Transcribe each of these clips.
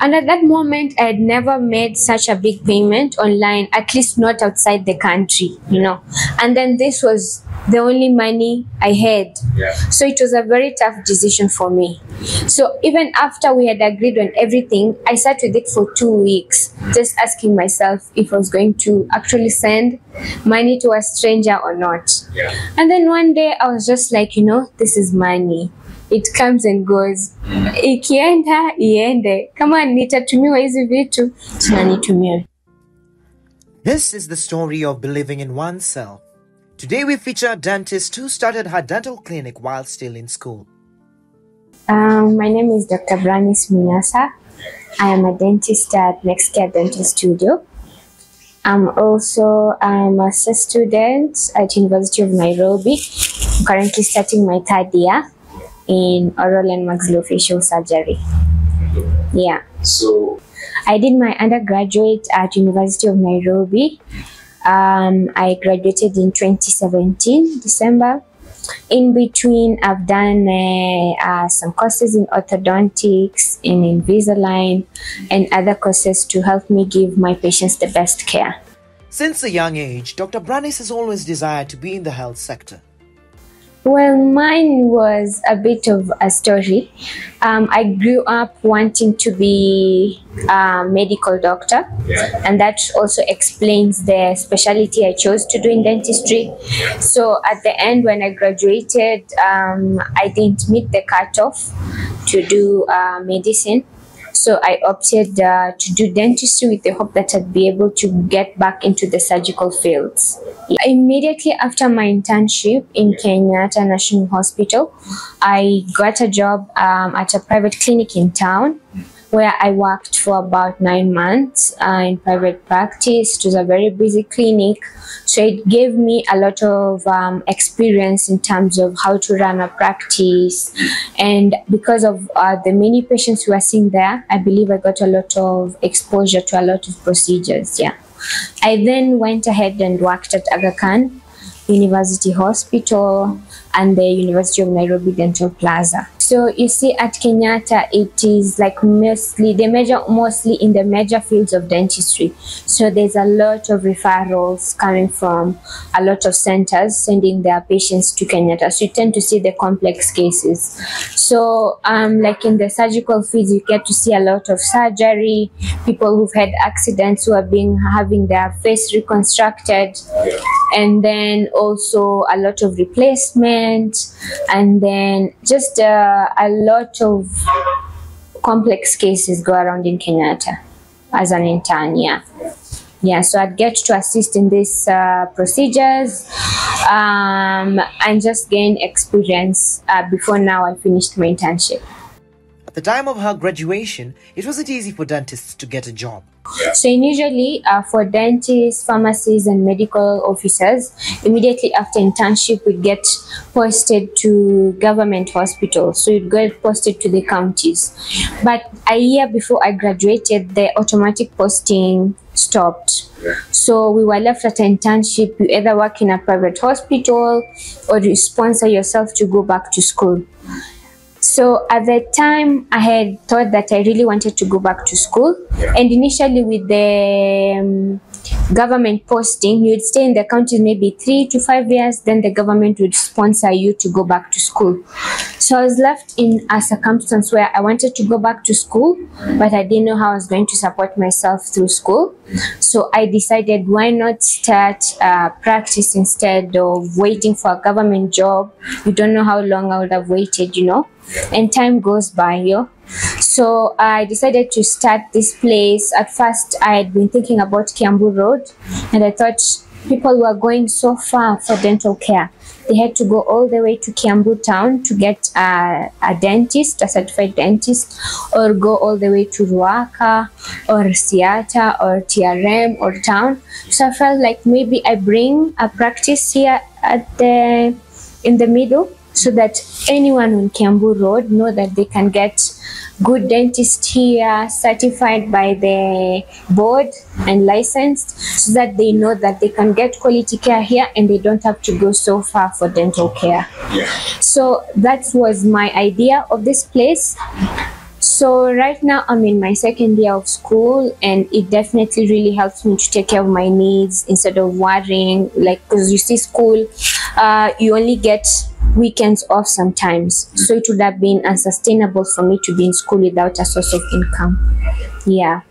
And at that moment, I had never made such a big payment online, at least not outside the country, And then this was the only money I had. So it was a very tough decision for me. So even after we had agreed on everything, I sat with it for 2 weeks, just asking myself if I was going to actually send money to a stranger or not. And then one day I was just like, this is money. It comes and goes. Ikienda, iende. Kama nitatumiwa hizi vitu, tunanitumia. This is the story of believing in oneself. Today we feature a dentist who started her dental clinic while still in school. My name is Dr. Branice Munyasa. I am a dentist at Next Care Dental Studio. I'm also a master student at University of Nairobi. I'm currently starting my 3rd year in oral and maxillofacial surgery. So I did my undergraduate at University of Nairobi. I graduated in 2017, December. In between, I've done some courses in orthodontics, in Invisalign, and other courses to help me give my patients the best care. Since a young age, Dr. Branice has always desired to be in the health sector. Well, mine was a bit of a story. I grew up wanting to be a medical doctor, and that also explains the specialty I chose to do in dentistry. So at the end, when I graduated, I didn't meet the cutoff to do medicine. So I opted to do dentistry with the hope that I'd be able to get back into the surgical fields. Immediately after my internship in Kenyatta National Hospital, I got a job at a private clinic in town, where I worked for about 9 months in private practice. It was a very busy clinic, so it gave me a lot of experience in terms of how to run a practice. And because of the many patients who are seeing there, I believe I got a lot of exposure to a lot of procedures. I then went ahead and worked at Aga Khan University Hospital and the University of Nairobi Dental Plaza. So you see, at Kenyatta, it is like mostly in the major fields of dentistry. So there's a lot of referrals coming from a lot of centers sending their patients to Kenyatta. So you tend to see the complex cases. So like in the surgical fields, you get to see a lot of surgery, people who've had accidents who are having their face reconstructed, and then also a lot of replacement, and then just a lot of complex cases go around in Kenyatta as an intern. So I'd get to assist in these procedures and just gain experience before now I finished my internship. At the time of her graduation, it wasn't easy for dentists to get a job. So initially, for dentists, pharmacists, and medical officers, immediately after internship, we get posted to government hospitals. So you'd get posted to the counties. But a year before I graduated, the automatic posting stopped. So we were left at an internship. You either work in a private hospital or you sponsor yourself to go back to school. So at the time, I had thought that I really wanted to go back to school. And initially with the government posting, you'd stay in the county maybe 3 to 5 years, then the government would sponsor you to go back to school. So I was left in a circumstance where I wanted to go back to school, but I didn't know how I was going to support myself through school. So I decided, why not start practice instead of waiting for a government job? You don't know how long I would have waited, and time goes by. So I decided to start this place. At first, I had been thinking about Kiambi Road, and I thought people were going so far for dental care. They had to go all the way to Kiambi town to get a dentist, a certified dentist, or go all the way to Ruaka or Siata or TRM or town. So I felt like maybe I bring a practice here in the middle, so that anyone on Kiambi Road know that they can get good dentist here, certified by the board and licensed, so that they know that they can get quality care here and they don't have to go so far for dental care. So that was my idea of this place. So So right now I'm in my second year of school, and it definitely really helps me to take care of my needs instead of worrying, like, because you see school, you only get weekends off sometimes, so it would have been unsustainable for me to be in school without a source of income. Yeah.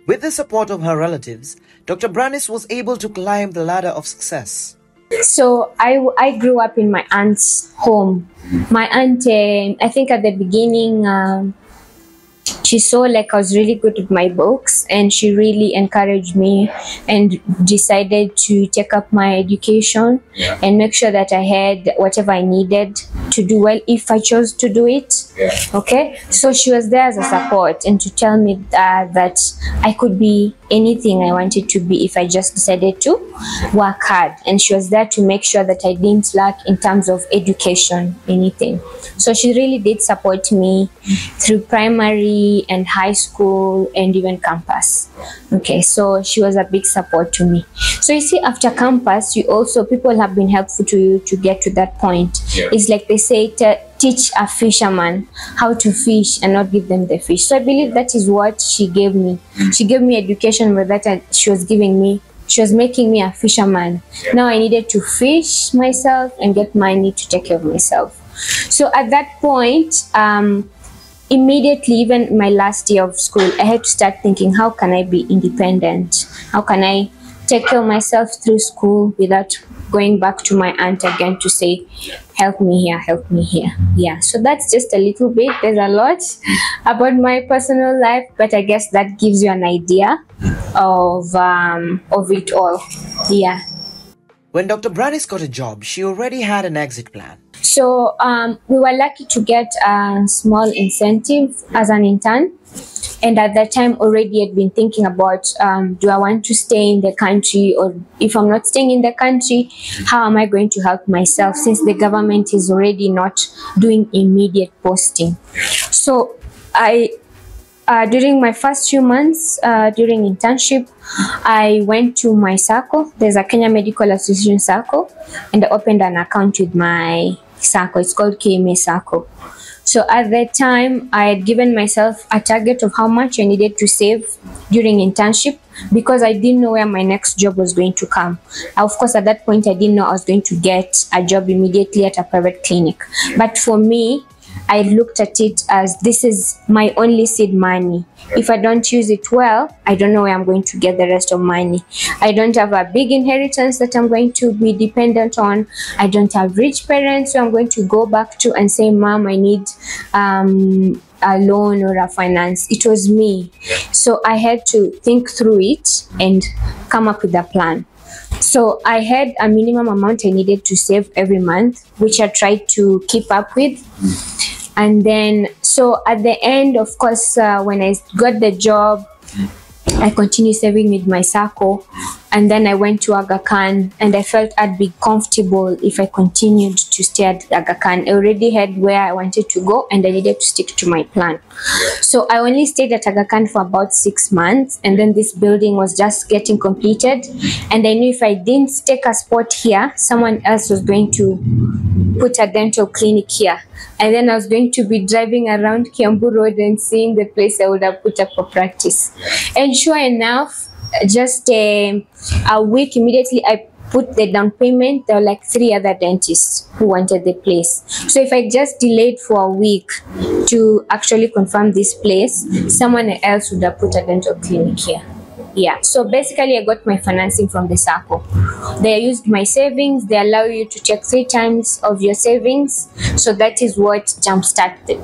With the support of her relatives, Dr. Branice was able to climb the ladder of success. So I grew up in my aunt's home. My aunt, I think at the beginning, she saw like I was really good with my books, and she really encouraged me and decided to take up my education and make sure that I had whatever I needed to do well if I chose to do it. Okay, so she was there as a support and to tell me that I could be anything I wanted to be if I just decided to work hard, and she was there to make sure that I didn't lack in terms of education, anything. So she really did support me through primary and high school and even campus. Okay, so she was a big support to me. So you see, after campus, people have been helpful to you to get to that point. It's like they say, teach a fisherman how to fish and not give them the fish. So I believe that is what she gave me. She gave me education with that, and she was making me a fisherman. Now I needed to fish myself and get money to take care of myself. So at that point, immediately, even my last year of school, I had to start thinking, how can I be independent? How can I take care of myself through school without going back to my aunt again to say, help me here, help me here. Yeah, so that's just a little bit. There's a lot about my personal life, but I guess that gives you an idea of it all. Yeah. When Dr. Branice got a job, she already had an exit plan. So we were lucky to get a small incentive as an intern. And at that time already I'd been thinking about, do I want to stay in the country? Or if I'm not staying in the country, how am I going to help myself since the government is already not doing immediate posting? So during my first few months, during internship, I went to my SACCO. There's a Kenya Medical Association SACCO, and I opened an account with my SACCO. It's called Kiambi SACCO. So at that time, I had given myself a target of how much I needed to save during internship because I didn't know where my next job was going to come. Of course, at that point, I didn't know I was going to get a job immediately at a private clinic. But for me, I looked at it as this is my only seed money. If I don't use it well, I don't know where I'm going to get the rest of money. I don't have a big inheritance that I'm going to be dependent on. I don't have rich parents who I'm going to go back to and say, Mom, I need a loan or a finance. It was me. So I had to think through it and come up with a plan. So I had a minimum amount I needed to save every month, which I tried to keep up with. And then, so at the end, of course, when I got the job, I continued saving with my SACCO. And then I went to Aga Khan, and I felt I'd be comfortable if I continued to stay at Aga Khan. I already had where I wanted to go, and I needed to stick to my plan. So I only stayed at Aga Khan for about 6 months, and then this building was just getting completed. And I knew if I didn't take a spot here, someone else was going to put a dental clinic here. And then I was going to be driving around Kiambi Road and seeing the place I would have put up for practice. And sure enough, just a week immediately I put the down payment. There were like 3 other dentists who wanted the place. So if I just delayed for a week to actually confirm this place, someone else would have put a dental clinic here. Yeah, so basically I got my financing from the SACCO. They used my savings. They allow you to check 3 times of your savings. So that is what jump started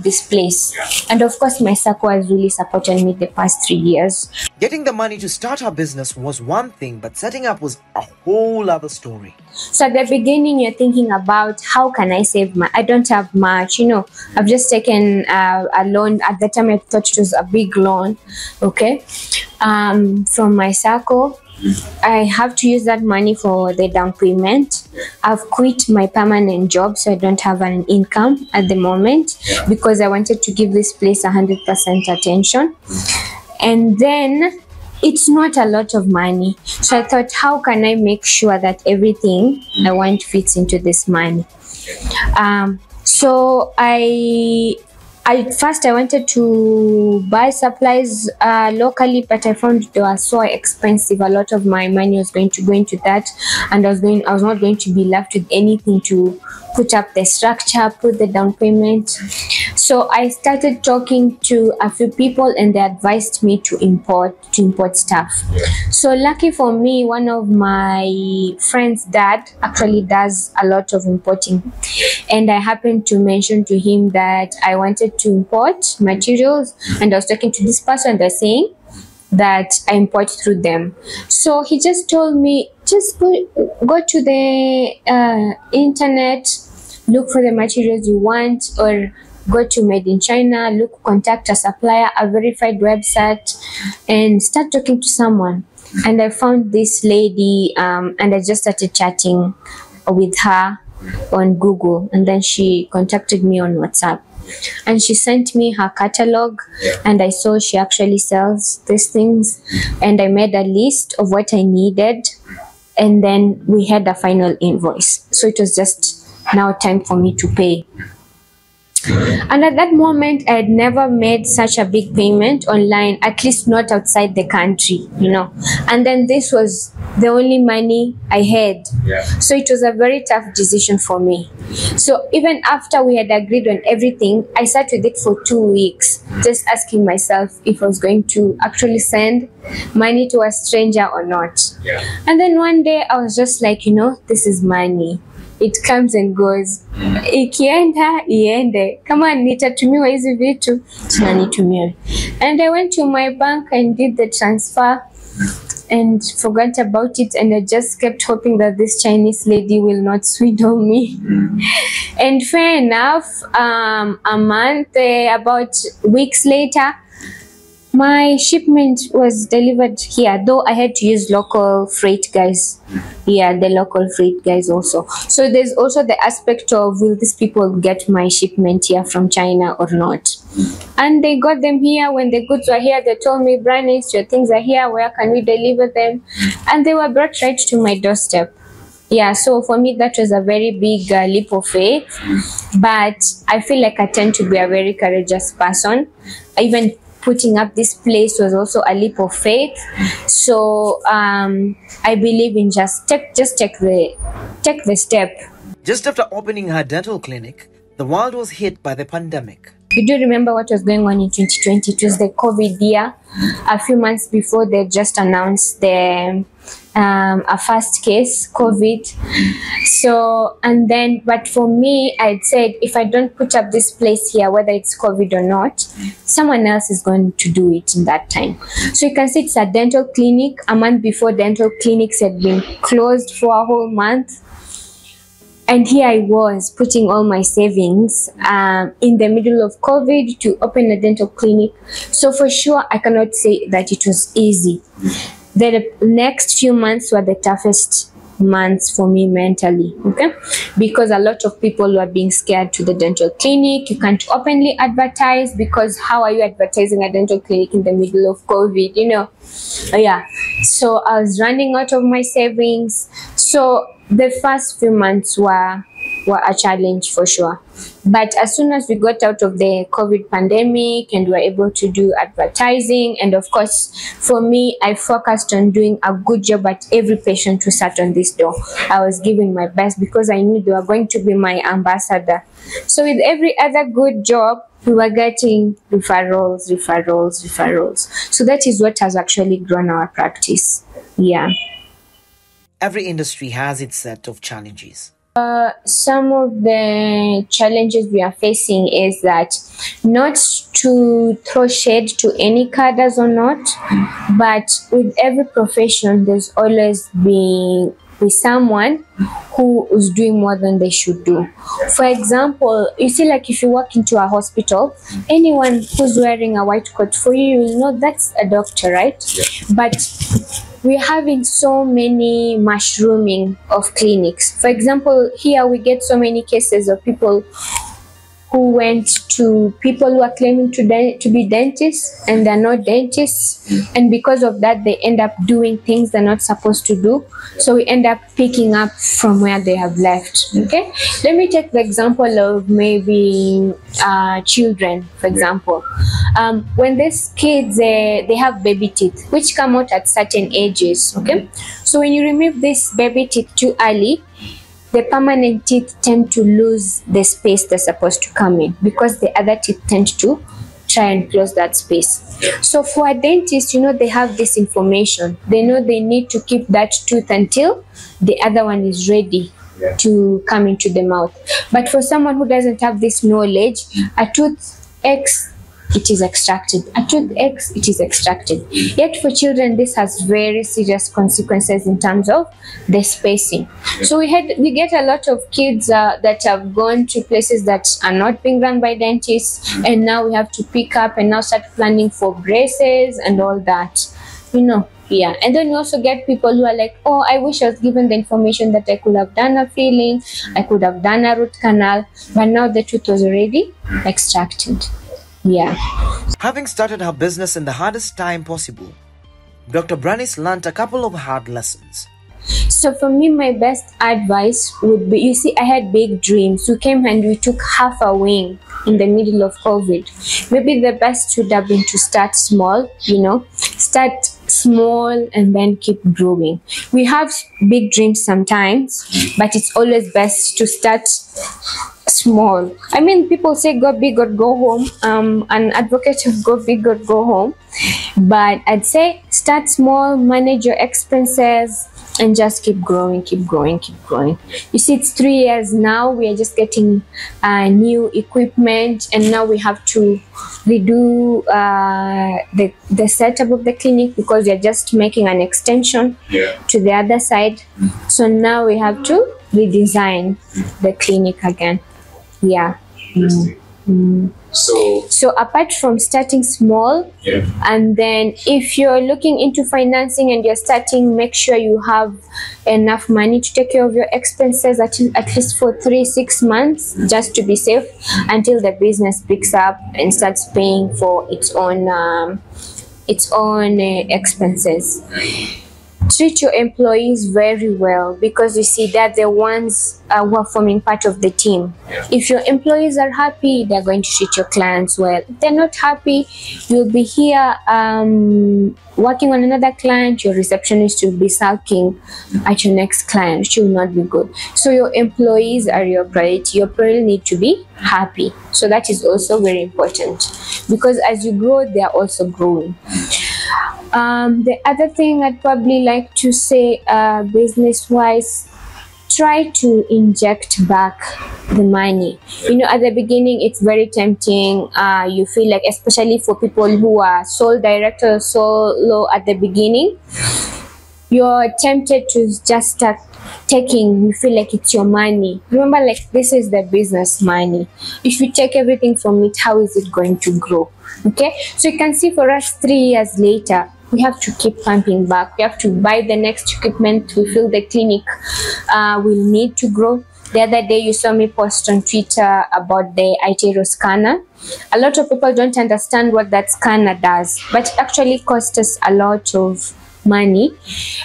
this place. And of course, my SACCO has really supported me the past 3 years. Getting the money to start her business was one thing, but setting up was a whole other story. So at the beginning, you're thinking about how can I save I don't have much, you know, I've just taken a loan. At the time, I thought it was a big loan, okay, from my SACCO. I have to use that money for the down payment. I've quit my permanent job, so I don't have an income at the moment because I wanted to give this place 100% attention. And then it's not a lot of money. So I thought, how can I make sure that everything I want fits into this money? So I First I wanted to buy supplies locally, but I found they were so expensive. A lot of my money was going to go into that, and I was not going to be left with anything to put up the structure, put the down payment. So I started talking to a few people, and they advised me to import stuff. So lucky for me, one of my friend's dad actually does a lot of importing, and I happened to mention to him that I wanted to import materials, and I was talking to this person, they're saying that I import through them. So he just told me, just go to the internet, look for the materials you want, or go to Made in China, contact a supplier, a verified website, and start talking to someone. And I found this lady, and I just started chatting with her on Google, and then she contacted me on WhatsApp, and she sent me her catalog, and I saw she actually sells these things, and I made a list of what I needed, and then we had a final invoice. So it was just now time for me to pay. And at that moment, I had never made such a big payment online, at least not outside the country, And then this was the only money I had. So it was a very tough decision for me. So even after we had agreed on everything, I sat with it for 2 weeks, just asking myself if I was going to actually send money to a stranger or not. And then one day I was just like, this is money. It comes and goes. Ikienda iende. Kama nitatumiwa hizi vitu, tunanitumia. And I went to my bank and did the transfer and forgot about it, and I just kept hoping that this Chinese lady will not swindle me. And fair enough, a month, about weeks later, my shipment was delivered here, though I had to use local freight guys. Yeah, the local freight guys also. So there's also the aspect of, will these people get my shipment here from China or not? And they got them here. When the goods were here, they told me, Branice, your things are here. Where can we deliver them? And they were brought right to my doorstep. Yeah, so for me, that was a very big leap of faith. But I feel like I tend to be a very courageous person. Even putting up this place was also a leap of faith. So I believe in just take the step. Just after opening her dental clinic, the world was hit by the pandemic. You do remember what was going on in 2020? It was the COVID year. A few months before, they just announced the a first case, COVID. So, and then, but for me, I'd said, if I don't put up this place here, whether it's COVID or not, someone else is going to do it in that time. So you can see it's a dental clinic. A month before, dental clinics had been closed for a whole month. And here I was putting all my savings in the middle of COVID to open a dental clinic. So for sure, I cannot say that it was easy. The next few months were the toughest months for me mentally, okay? Because a lot of people were being scared to the dental clinic. You can't openly advertise, because how are you advertising a dental clinic in the middle of COVID, Yeah. So I was running out of my savings. So the first few months were a challenge for sure. But as soon as we got out of the COVID pandemic and we were able to do advertising, and of course, for me, I focused on doing a good job at every patient who sat on this door. I was giving my best because I knew they were going to be my ambassador. So with every other good job, we were getting referrals. So that is what has actually grown our practice. Yeah. Every industry has its set of challenges. Some of the challenges we are facing is that, not to throw shade to any cadres or not, but with every profession, there's always been someone who is doing more than they should do. For example, you see, like if you walk into a hospital, anyone who's wearing a white coat, for you, you know that's a doctor, right? Yeah. But we're having so many mushrooming of clinics. For example, here we get so many cases of people who went to people who are claiming to be dentists and they're not dentists, and because of that they end up doing things they're not supposed to do. So we end up picking up from where they have left. Okay, let me take the example of maybe children, for example. When these kids they have baby teeth which come out at certain ages. Okay, so when you remove this baby teeth too early, the permanent teeth tend to lose the space they're supposed to come in because the other teeth tend to try and close that space. So for a dentist, they have this information. They know they need to keep that tooth until the other one is ready to come into the mouth. But for someone who doesn't have this knowledge, a tooth X, it is extracted. A tooth X, it is extracted. Yet for children, this has very serious consequences in terms of the spacing. So we get a lot of kids that have gone to places that are not being run by dentists, and now we have to pick up and now start planning for braces and all that. Yeah, and then we also get people who are like, oh, I wish I was given the information that I could have done a filling, I could have done a root canal, but now the tooth was already extracted. Yeah. Having started her business in the hardest time possible, Dr. Branice learned a couple of hard lessons. So for me, my best advice would be, you see, I had big dreams. We came and we took half a wing in the middle of COVID. Maybe the best would have been to start small, start small and then keep growing. We have big dreams sometimes, but it's always best to start small. I mean, people say go big or go home. An advocate of go big or go home, but I'd say start small, manage your expenses, and just keep growing, keep growing, keep growing. You see, it's 3 years now. We are just getting new equipment, and now we have to redo the setup of the clinic because we are just making an extension to the other side. So now we have to redesign the clinic again. Yeah. So apart from starting small, and then if you're looking into financing and you're starting, make sure you have enough money to take care of your expenses at least for 3-6 months, just to be safe, until the business picks up and starts paying for its own expenses. Treat your employees very well, because you see that the ones who are forming part of the team. If your employees are happy, they're going to treat your clients well. If they're not happy, you'll be here working on another client, your receptionist will be sulking at your next client, which will not be good. So your employees are your priority. Your employees need to be happy. So that is also very important, because as you grow, they are also growing. The other thing I'd probably like to say, business-wise, try to inject back the money. At the beginning, it's very tempting. You feel like, especially for people who are sole directors, solo at the beginning, you're tempted to just start taking. You feel like it's your money. Remember, like, this is the business money. If you take everything from it, how is it going to grow? Okay, so you can see for us 3 years later, we have to keep pumping back. We have to buy the next equipment. We feel the clinic will need to grow. The other day, you saw me post on Twitter about the iTero scanner. A lot of people don't understand what that scanner does, but it actually costs us a lot of money.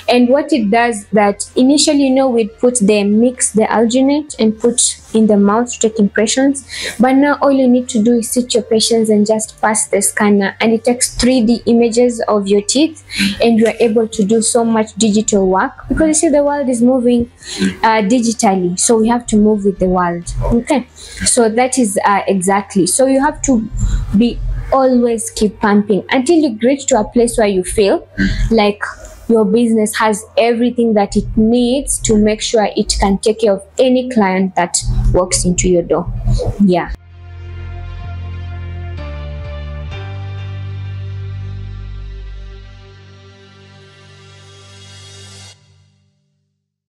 And what it does, that initially, we'd mix the alginate and put in the mouth to take impressions, but now all you need to do is sit your patients and just pass the scanner, and it takes 3D images of your teeth, and you are able to do so much digital work, because you see, the world is moving digitally, so we have to move with the world. Okay, so that is exactly. So you have to be always keep pumping until you reach to a place where you feel like your business has everything that it needs to make sure it can take care of any client that walks into your door. Yeah.